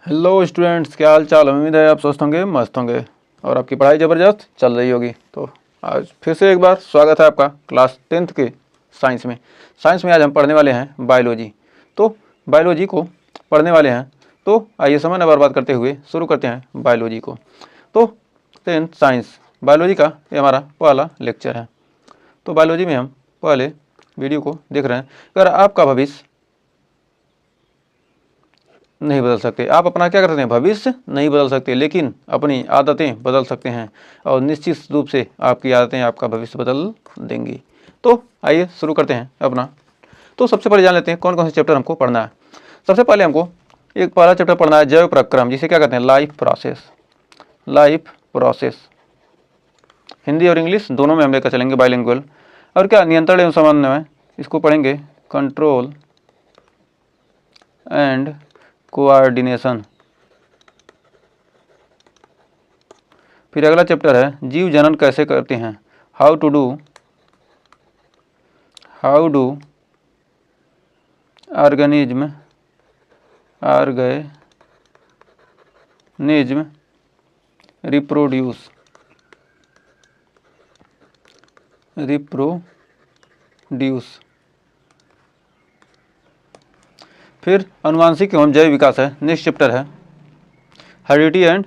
Hello students, क्या हाल चाल। उम्मीद है आप स्वस्थ होंगे, मस्त होंगे और आपकी पढ़ाई ज़बरदस्त चल रही होगी। तो आज फिर से एक बार स्वागत है आपका क्लास 10th के साइंस में। आज हम पढ़ने वाले हैं बायोलॉजी। तो बायोलॉजी को पढ़ने वाले हैं, तो आइए समय न बर्बाद करते हुए शुरू करते हैं बायोलॉजी को। तो 10th साइंस बायोलॉजी का ये हमारा पहला लेक्चर है। तो बायोलॉजी में हम पहले वीडियो को देख रहे हैं। अगर आपका भविष्य नहीं बदल सकते, आप अपना क्या कर सकते हैं, भविष्य नहीं बदल सकते, लेकिन अपनी आदतें बदल सकते हैं और निश्चित रूप से आपकी आदतें आपका भविष्य बदल देंगी। तो आइए शुरू करते हैं अपना। तो सबसे पहले जान लेते हैं कौन कौन से चैप्टर हमको पढ़ना है। सबसे पहले हमको एक पहला चैप्टर पढ़ना है जैव प्रक्रम, जिसे क्या कहते हैं, लाइफ प्रोसेस। हिंदी और इंग्लिश दोनों में हम लेकर चलेंगे, बाइलिंगुअल। और क्या, नियंत्रण एवं समन्वय, इसको पढ़ेंगे कंट्रोल एंड कोऑर्डिनेशन। फिर अगला चैप्टर है जीव जनन कैसे करते हैं, हाउ डू ऑर्गेनिज्म रिप्रोड्यूस। फिर अनुवांशिक एवं जैव विकास है, नेक्स्ट चैप्टर है हेरिडिटी एंड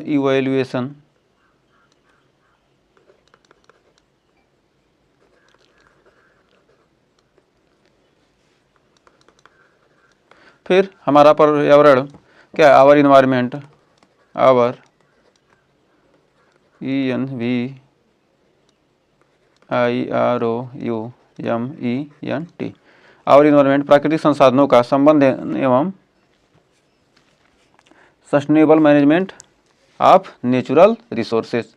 इवैल्यूएशन। फिर हमारा पर्यावरण क्या है, our environment, ENVIROUMENT। Our environment प्राकृतिक संसाधनों का संबंध एवं sustainable management of natural resources.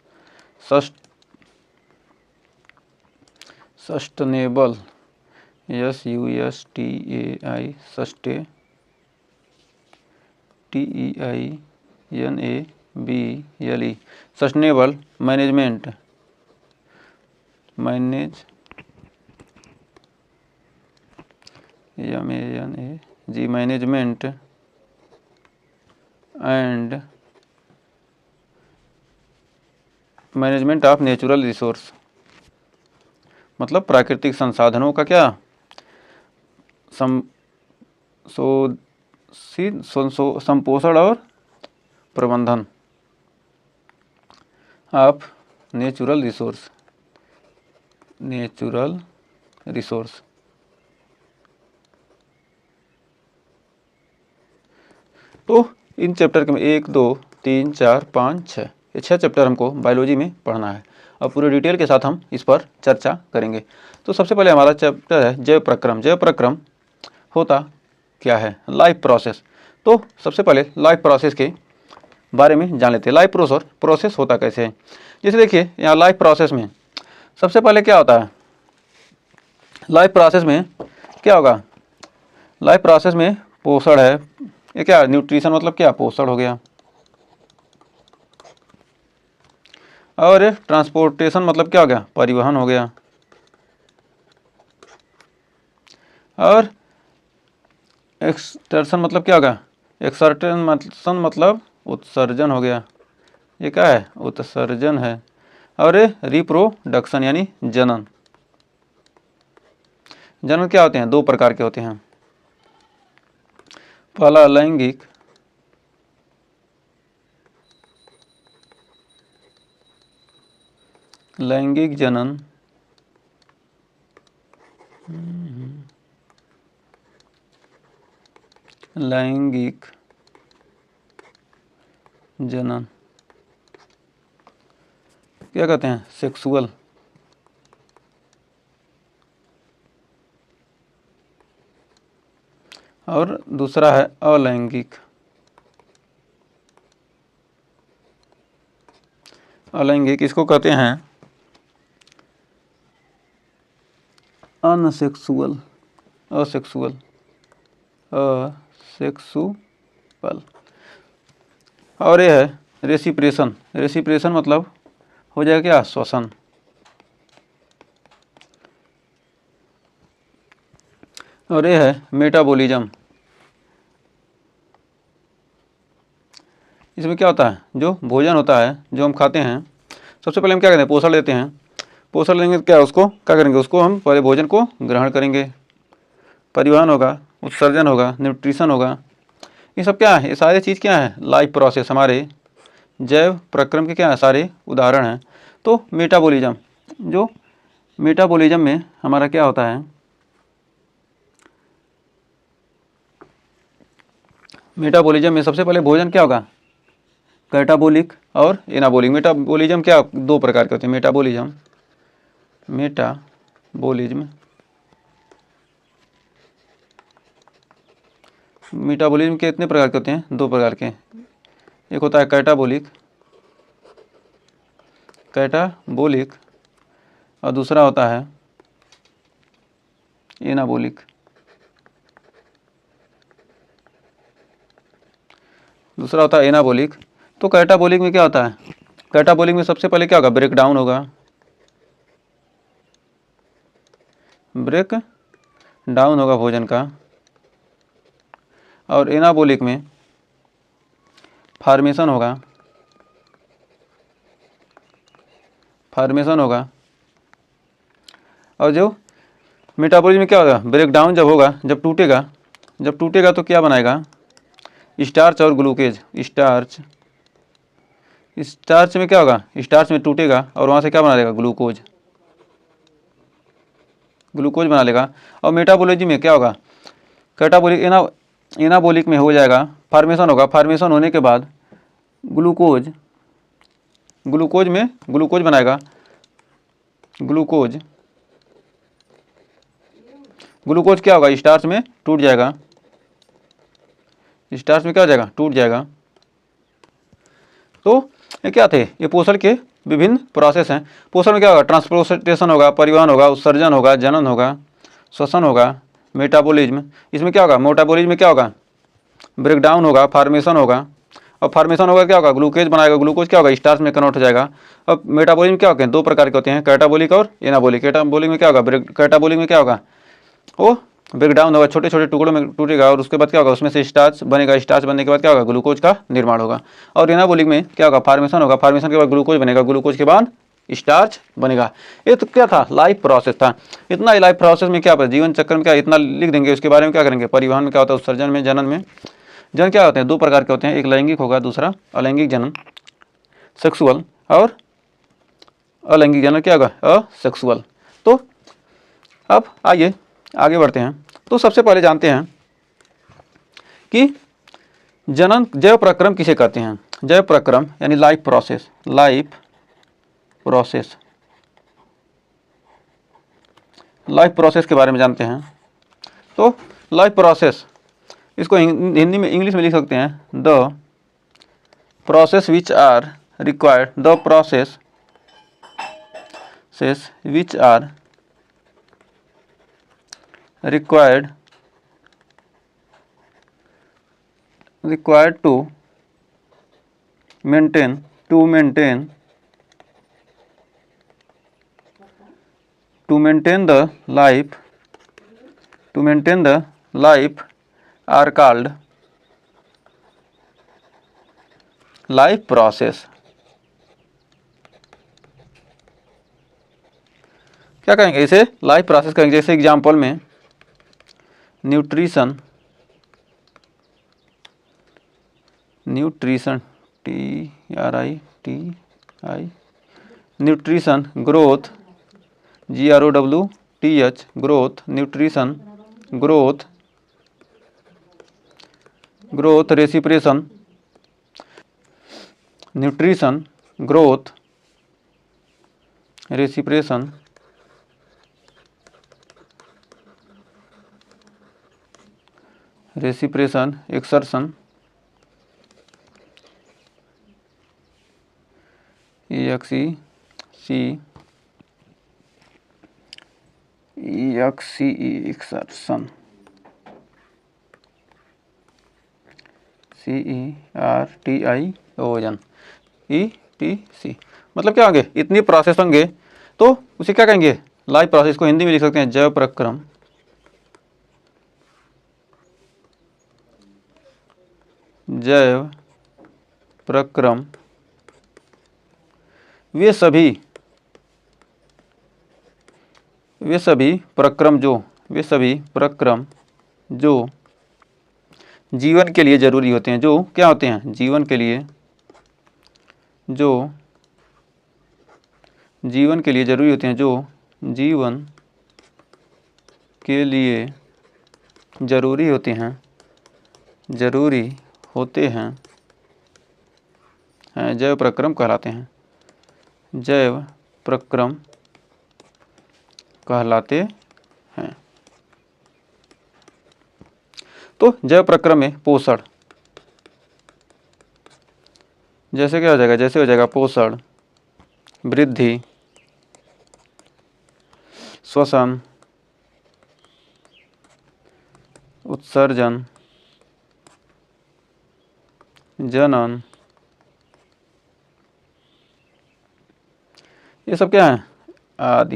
Sustainable SUSTAINABLE sustainable management and management of natural resource, मतलब प्राकृतिक संसाधनों का क्या संपोषण और प्रबंधन ऑफ नेचुरल रिसोर्स। तो इन चैप्टर के 1, 2, 3, 4, 5, 6 ये 6 चैप्टर हमको बायोलॉजी में पढ़ना है और पूरे डिटेल के साथ हम इस पर चर्चा करेंगे। तो सबसे पहले हमारा चैप्टर है जैव प्रक्रम होता क्या है, लाइफ प्रोसेस। तो सबसे पहले लाइफ प्रोसेस के बारे में जान लेते हैं। लाइफ प्रोसेस होता कैसे है। जैसे देखिए यहाँ लाइफ प्रोसेस में सबसे पहले क्या होता है, लाइफ प्रोसेस में क्या होगा, लाइफ प्रोसेस में पोषण है, ये क्या, न्यूट्रिशन मतलब क्या, पोषण हो गया। और ट्रांसपोर्टेशन मतलब क्या हो गया, परिवहन हो गया। और एक्सटर्शन मतलब क्या होगा, एक्सर्टेशन मतलब उत्सर्जन हो गया, ये क्या है, उत्सर्जन है। और रिप्रोडक्शन यानी जनन क्या होते हैं, 2 प्रकार के होते हैं। पहला लैंगिक जनन, लैंगिक जनन क्या कहते हैं, सेक्सुअल। और दूसरा है अलैंगिक। इसको कहते हैं असेक्सुअल। और ये है रेसिप्रेशन मतलब हो जाएगा क्या, श्वसन। और ये है मेटाबॉलिज्म। इसमें क्या होता है, जो भोजन होता है जो हम खाते हैं, सबसे पहले हम क्या करते हैं, पोषण लेते हैं। पोषण लेंगे तो क्या उसको क्या करेंगे, उसको हम पहले भोजन को ग्रहण करेंगे, परिवहन होगा, उत्सर्जन होगा, न्यूट्रिशन होगा। ये सब क्या है, ये सारे चीज़ क्या है, लाइफ प्रोसेस, हमारे जैव प्रक्रम के क्या है, सारे उदाहरण हैं। तो मेटाबॉलिज्म, जो मेटाबॉलिज्म में हमारा क्या होता है, मेटाबॉलिज्म में सबसे पहले भोजन क्या होगा, कैटाबोलिक और एनाबोलिक। मेटाबॉलिज्म क्या दो प्रकार के होते हैं, मेटाबॉलिज्म मेटाबॉलिज्म के इतने प्रकार के होते हैं, दो प्रकार के। एक होता है कैटाबोलिक और दूसरा होता है एनाबोलिक। दूसरा होता है एनाबोलिक। तो कैटाबोलिक में क्या होता है, कैटाबोलिक में सबसे पहले क्या होगा, ब्रेक डाउन होगा, भोजन का। और एनाबोलिक में फार्मेशन होगा, और जो मेटाबॉलिज्म में क्या होगा, ब्रेक डाउन जब होगा, जब टूटेगा तो क्या बनाएगा, स्टार्च और ग्लूकोज। स्टार्च में क्या होगा, स्टार्च में टूटेगा और वहाँ से क्या बना लेगा, ग्लूकोज बना लेगा। और मेटाबॉलिज्म में क्या होगा, एनाबोलिक में हो जाएगा, फार्मेशन होगा, फार्मेशन होने के बाद ग्लूकोज बनाएगा, ग्लूकोज क्या होगा, स्टार्च में टूट जाएगा, टूट जाएगा। तो ये क्या थे, ये पोषण के विभिन्न प्रोसेस हैं। पोषण में क्या होगा, ट्रांसपोर्टेशन होगा, परिवहन होगा, उत्सर्जन होगा, जनन होगा, श्वसन होगा, मेटाबॉलिज्म। इसमें क्या होगा, मेटाबॉलिज्म में क्या होगा, ब्रेकडाउन होगा, फार्मेशन होगा, और फार्मेशन होगा क्या होगा, ग्लूकोज बनाएगा, ग्लूकोज क्या होगा, स्टार्च में कन्वर्ट हो जाएगा। अब मेटाबॉलिज्म क्या होते हैं, दो प्रकार के होते हैं, कैटाबॉलिक और एनाबॉलिक। कैटाबॉलिक में क्या होगा, कैटाबॉलिक में क्या होगा, वो ब्रेकडाउन होगा, छोटे छोटे टुकड़ों में टूटेगा, और उसके बाद क्या होगा, उसमें से स्टार्च बनेगा, स्टार्च बनने के बाद क्या होगा, ग्लूकोज का निर्माण होगा। और एनाबॉलिक में क्या होगा, फार्मेशन होगा, फार्मेशन के बाद ग्लूकोज बनेगा, ग्लूकोज के बाद स्टार्च बनेगा। ये तो क्या था, लाइफ प्रोसेस था। इतना ही लाइफ प्रोसेस में क्या, जीवन चक्र में क्या, इतना लिख देंगे। उसके बारे में क्या करेंगे, परिवहन में क्या होता है, उत्सर्जन में, जनन में। जनन क्या होते हैं, दो प्रकार के होते हैं, एक लैंगिक होगा, दूसरा अलैंगिक जनन, सेक्सुअल, और अलैंगिक जनन क्या होगा, असेक्सुअल। तो अब आइए आगे बढ़ते हैं। तो सबसे पहले जानते हैं कि जनन जैव प्रक्रम किसे कहते हैं। जैव प्रक्रम यानी लाइफ प्रोसेस के बारे में जानते हैं। तो लाइफ प्रोसेस, इसको हिंदी में, इंग्लिश में लिख सकते हैं, the process which are required, required to maintain the life are called life process। क्या कहेंगे इसे, लाइफ प्रोसेस कहेंगे। जैसे एग्जाम्पल में nutrition, nutrition, growth, GROWTH, growth, nutrition, growth, respiration, nutrition, growth, respiration, excretion, excretion, CERTION, ETC। मतलब क्या होंगे, इतनी प्रोसेस होंगे तो उसे क्या कहेंगे, लाइफ प्रोसेस को हिंदी में लिख सकते हैं जैव प्रक्रम। जैव प्रक्रम वे सभी प्रक्रम जो जीवन के लिए जरूरी होते हैं, जो क्या होते हैं, जीवन के लिए जरूरी होते हैं, जो जीवन के लिए जरूरी होते हैं, जैव प्रक्रम कहलाते हैं, जैव प्रक्रम कहलाते हैं। तो जैव प्रक्रम में पोषण, जैसे क्या हो जाएगा, जैसे हो जाएगा पोषण, वृद्धि, श्वसन, उत्सर्जन, जनन, ये सब क्या है, आदि।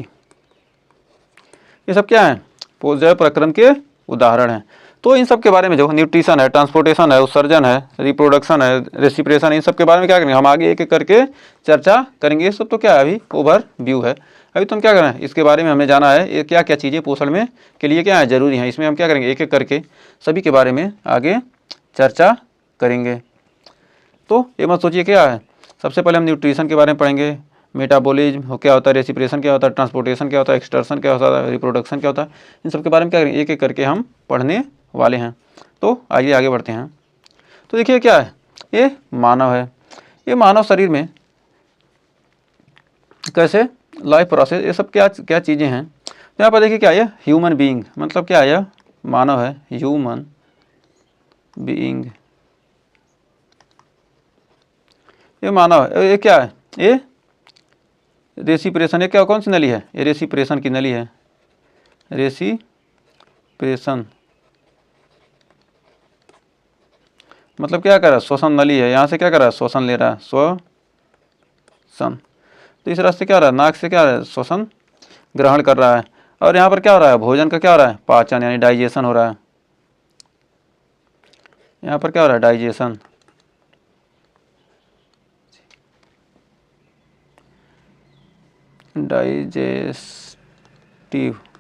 ये सब क्या है, जैव प्रक्रम के उदाहरण हैं। तो इन सब के बारे में जो न्यूट्रिशन है, ट्रांसपोर्टेशन है, उत्सर्जन है, रिप्रोडक्शन है, रेसिप्रेशन, इन सब के बारे में क्या करेंगे हम आगे एक एक करके चर्चा करेंगे। ये सब तो क्या है, अभी ओवर व्यू है। अभी तुम क्या करना है, इसके बारे में हमें जाना है, ये क्या क्या चीज़ें पोषण में के लिए क्या है जरूरी है। इसमें हम क्या करेंगे, एक एक करके सभी के बारे में आगे चर्चा करेंगे। तो ये मत सोचिए क्या है, सबसे पहले हम न्यूट्रिशन के बारे में पढ़ेंगे, मेटाबॉलिज्म क्या होता है, रेसिप्रेशन क्या होता है, ट्रांसपोर्टेशन क्या होता है, एक्सटर्शन क्या होता है, रिप्रोडक्शन क्या होता है, इन सब के बारे में क्या करेंगे एक एक करके हम पढ़ने वाले हैं। तो आइए आगे बढ़ते हैं। तो देखिए क्या है, ये मानव है, ये मानव शरीर में कैसे लाइफ प्रोसेस, ये सब क्या क्या चीज़ें हैं। तो यहाँ पर देखिए क्या है, ह्यूमन बीइंग, मतलब क्या है, मानव है, ह्यूमन बीइंग, ये मानव है। ये क्या है, ये रेसिप्रेशन, ये क्या कौन सी नली है, ये रेसिप्रेशन की नली है, रेसिप्रेशन मतलब क्या कर रहा है, श्वसन नली है, यहाँ से क्या कर रहा है, श्वसन ले रहा है, श्वसन। तो इस रास्ते क्या हो रहा है, नाक से क्या हो रहा है, श्वसन ग्रहण कर रहा है। और यहाँ पर क्या हो रहा है, भोजन का क्या हो रहा है, पाचन यानी डाइजेशन हो रहा है। यहाँ पर क्या हो रहा है, डाइजेशन, डाइजेस्टिव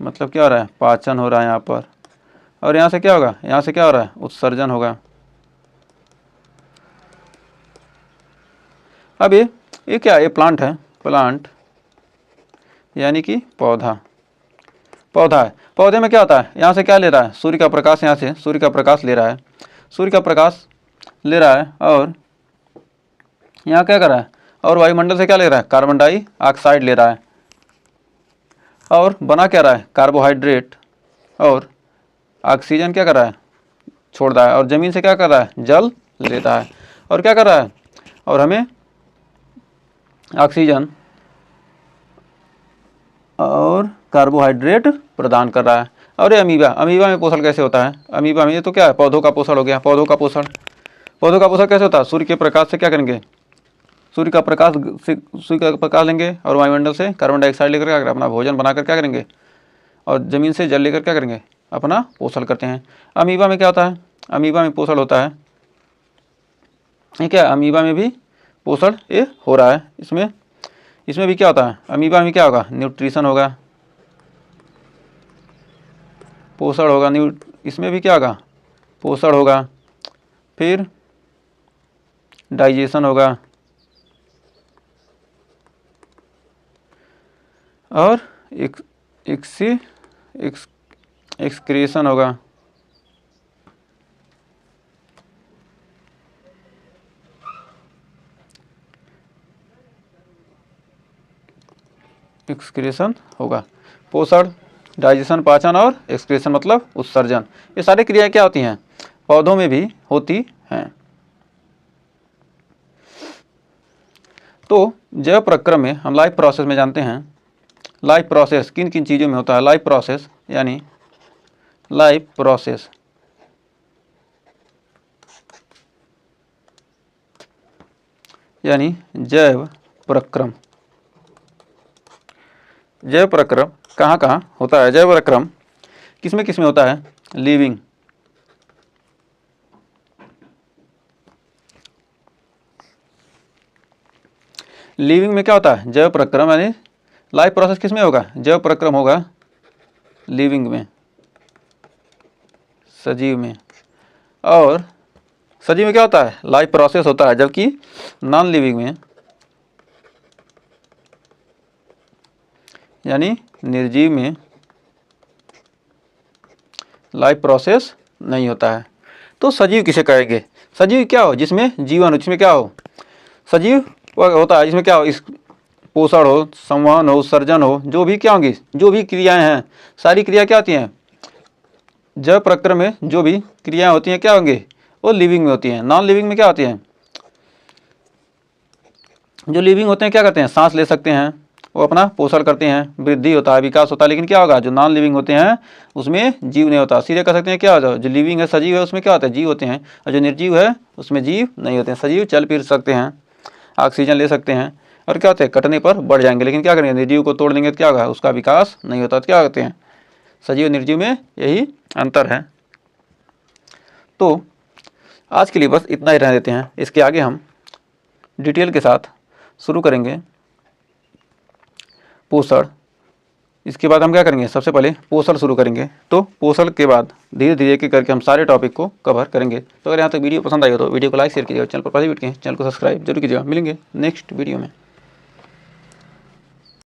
मतलब क्या हो रहा है, पाचन हो रहा है यहाँ पर। और यहाँ से क्या होगा, यहाँ से क्या हो रहा है, उत्सर्जन होगा। अब ये क्या, ये प्लांट है, प्लांट यानी कि पौधा है। पौधे में क्या होता है, यहाँ से क्या ले रहा है, सूर्य का प्रकाश, यहाँ से सूर्य का प्रकाश ले रहा है, सूर्य का प्रकाश ले रहा है। और यहाँ क्या कर रहा है, और वायुमंडल से क्या ले रहा है, कार्बन डाइऑक्साइड ले रहा है। और बना क्या रहा है, कार्बोहाइड्रेट, और ऑक्सीजन क्या कर रहा है, छोड़ रहा है। और ज़मीन से क्या कर रहा है, जल लेता है। और क्या कर रहा है, और हमें ऑक्सीजन और कार्बोहाइड्रेट प्रदान कर रहा है। और ये अमीबा में पोषण कैसे होता है, अमीबा में ये तो क्या है, पौधों का पोषण हो गया। पौधों का पोषण कैसे होता है, सूर्य के प्रकाश से क्या करेंगे, सूर्य का प्रकाश लेंगे, और वायुमंडल से कार्बन डाइऑक्साइड लेकर क्या करेंगे, अपना भोजन बनाकर क्या करेंगे, और ज़मीन से जल लेकर क्या करेंगे, अपना पोषण करते हैं। अमीबा में क्या होता है, अमीबा में पोषण होता है, ये क्या, अमीबा में भी पोषण ये हो रहा है। इसमें भी क्या होता है, अमीबा में क्या होगा, न्यूट्रिशन होगा, पोषण होगा। इसमें भी क्या होगा, पोषण होगा, फिर डाइजेशन होगा, और एक्सक्रीशन होगा। एक्सक्रीशन होगा, पोषण, डाइजेशन, पाचन, और एक्सक्रीशन मतलब उत्सर्जन। ये सारी क्रियाएं क्या होती हैं, पौधों में भी होती हैं। तो जैव प्रक्रम में हम लाइफ प्रोसेस में जानते हैं, लाइफ प्रोसेस किन किन चीज़ों में होता है। लाइफ प्रोसेस यानी जैव प्रक्रम कहाँ कहाँ होता है, जैव प्रक्रम किस में होता है, लिविंग लिविंग में क्या होता है, जैव प्रक्रम, यानी लाइफ प्रोसेस किस में होगा, जैव प्रक्रम होगा लिविंग में, सजीव में। और सजीव में क्या होता है, लाइफ प्रोसेस होता है, जबकि नॉन लिविंग में यानी निर्जीव में लाइफ प्रोसेस नहीं होता है। तो सजीव किसे कहेंगे, सजीव क्या हो, जिसमें जीवन हो, जिसमें क्या हो, सजीव वह होता है जिसमें क्या हो, इस पोषण हो, संवहन हो, सर्जन हो, जो भी क्या होंगी, जो भी क्रियाएं हैं, सारी क्रिया क्या होती हैं, जैव प्रक्रम में जो भी क्रियाएं होती हैं क्या होंगी, वो लिविंग में होती हैं। नॉन लिविंग में क्या होती हैं, जो लिविंग होते हैं क्या करते हैं, सांस ले सकते हैं, वो अपना पोषण करते हैं, वृद्धि होता है, विकास होता है। लेकिन क्या होगा, जो नॉन लिविंग होते हैं उसमें जीव नहीं होता। सीधे कह सकते हैं क्या होता है, जो लिविंग है, सजीव है, उसमें क्या होता है, जीव होते हैं, और जो निर्जीव है उसमें जीव नहीं होते हैं। सजीव चल फिर सकते हैं, ऑक्सीजन ले सकते हैं, और क्या होते हैं, कटने पर बढ़ जाएंगे। लेकिन क्या करेंगे, निर्जीव को तोड़ देंगे तो क्या होगा, उसका विकास नहीं होता। तो क्या होते हैं, सजीव निर्जीव में यही अंतर है। तो आज के लिए बस इतना ही रहने देते हैं। इसके आगे हम डिटेल के साथ शुरू करेंगे पोषण। इसके बाद हम क्या करेंगे, सबसे पहले पोषण शुरू करेंगे। तो पोषण के बाद धीरे धीरे एक करके हम सारे टॉपिक को कवर करेंगे। तो अगर यहाँ तक वीडियो पसंद आई हो तो वीडियो को लाइक शेयर कीजिएगा, चैनल पर पहले वीडियो चैनल को सब्सक्राइब जरूर कीजिएगा। मिलेंगे नेक्स्ट वीडियो में।